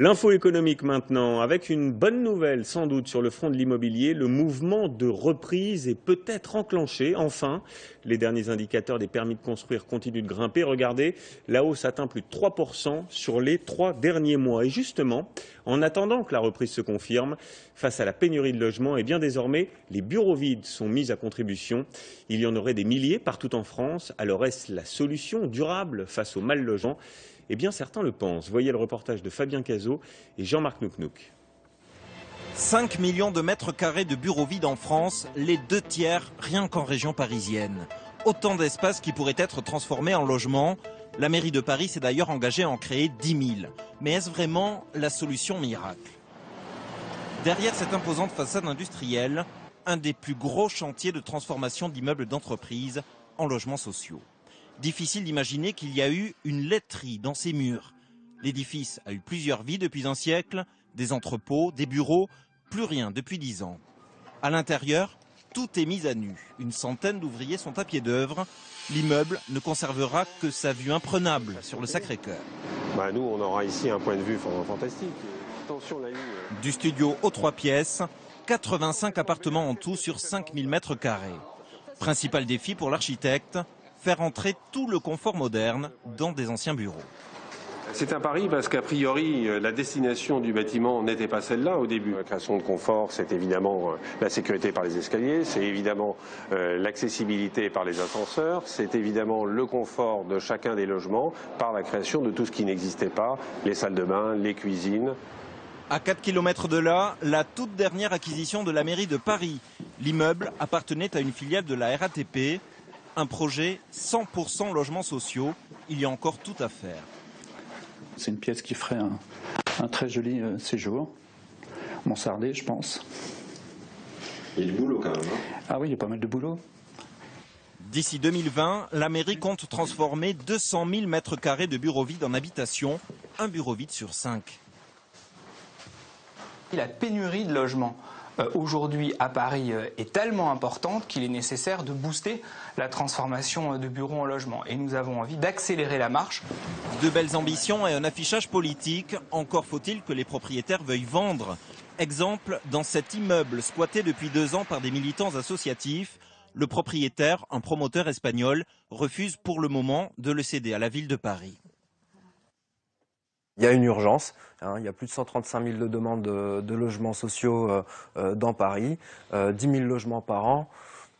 L'info économique maintenant, avec une bonne nouvelle sans doute sur le front de l'immobilier, le mouvement de reprise est peut-être enclenché. Enfin, les derniers indicateurs des permis de construire continuent de grimper. Regardez, la hausse atteint plus de 3% sur les 3 derniers mois. Et justement, en attendant que la reprise se confirme, face à la pénurie de logements, et bien désormais, les bureaux vides sont mis à contribution. Il y en aurait des milliers partout en France. Alors est-ce la solution durable face au mal logement ? Eh bien, certains le pensent. Voyez le reportage de Fabien Cazot et Jean-Marc Nouknouk. 5 millions de mètres carrés de bureaux vides en France, les 2/3 rien qu'en région parisienne. Autant d'espaces qui pourraient être transformés en logements. La mairie de Paris s'est d'ailleurs engagée à en créer 10 000. Mais est-ce vraiment la solution miracle? Derrière cette imposante façade industrielle, un des plus gros chantiers de transformation d'immeubles d'entreprise en logements sociaux. Difficile d'imaginer qu'il y a eu une laiterie dans ces murs. L'édifice a eu plusieurs vies depuis un siècle, des entrepôts, des bureaux, plus rien depuis 10 ans. À l'intérieur, tout est mis à nu. Une centaine d'ouvriers sont à pied d'œuvre. L'immeuble ne conservera que sa vue imprenable sur le Sacré-Cœur. Nous, on aura ici un point de vue fantastique. Attention, la ligne. Du studio aux 3 pièces, 85 appartements en tout sur 5000 mètres carrés. Principal défi pour l'architecte, faire entrer tout le confort moderne dans des anciens bureaux. C'est un pari parce qu'a priori, la destination du bâtiment n'était pas celle-là au début. La création de confort, c'est évidemment la sécurité par les escaliers, c'est évidemment l'accessibilité par les ascenseurs, c'est évidemment le confort de chacun des logements par la création de tout ce qui n'existait pas, les salles de bain, les cuisines. À 4 km de là, la toute dernière acquisition de la mairie de Paris. L'immeuble appartenait à une filiale de la RATP. Un projet 100% logements sociaux, il y a encore tout à faire. C'est une pièce qui ferait un très joli séjour, mansardé je pense. Il y a du boulot quand même. Ah oui, il y a pas mal de boulot. D'ici 2020, la mairie compte transformer 200 000 mètres carrés de bureaux vides en habitation, un bureau vide sur 5. La pénurie de logements aujourd'hui à Paris est tellement importante qu'il est nécessaire de booster la transformation de bureaux en logements. Et nous avons envie d'accélérer la marche. De belles ambitions et un affichage politique, encore faut-il que les propriétaires veuillent vendre. Exemple, dans cet immeuble squatté depuis 2 ans par des militants associatifs, le propriétaire, un promoteur espagnol, refuse pour le moment de le céder à la ville de Paris. Il y a une urgence, il y a plus de 135 000 de demandes de logements sociaux dans Paris, 10 000 logements par an.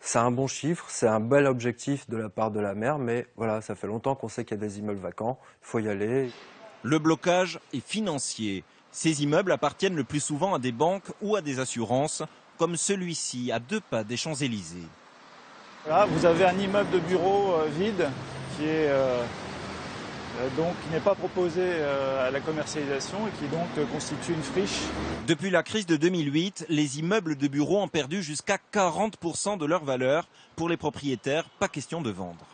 C'est un bon chiffre, c'est un bel objectif de la part de la maire, mais voilà, ça fait longtemps qu'on sait qu'il y a des immeubles vacants, il faut y aller. Le blocage est financier. Ces immeubles appartiennent le plus souvent à des banques ou à des assurances, comme celui-ci, à 2 pas des Champs-Élysées. Là, vous avez un immeuble de bureau vide qui est qui n'est pas proposé à la commercialisation et qui donc constitue une friche. Depuis la crise de 2008, les immeubles de bureaux ont perdu jusqu'à 40% de leur valeur. Pour les propriétaires, pas question de vendre.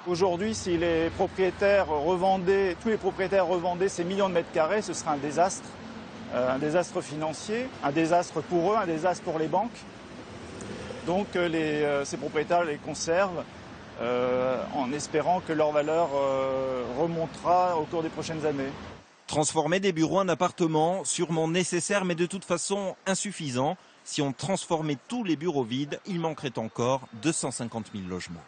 Aujourd'hui, si les propriétaires revendaient, tous les propriétaires revendaient ces millions de mètres carrés, ce serait un désastre financier, un désastre pour eux, un désastre pour les banques. Donc ces propriétaires les conservent en espérant que leur valeur remontera au cours des prochaines années. Transformer des bureaux en appartements, sûrement nécessaire mais de toute façon insuffisant. Si on transformait tous les bureaux vides, il manquerait encore 250 000 logements.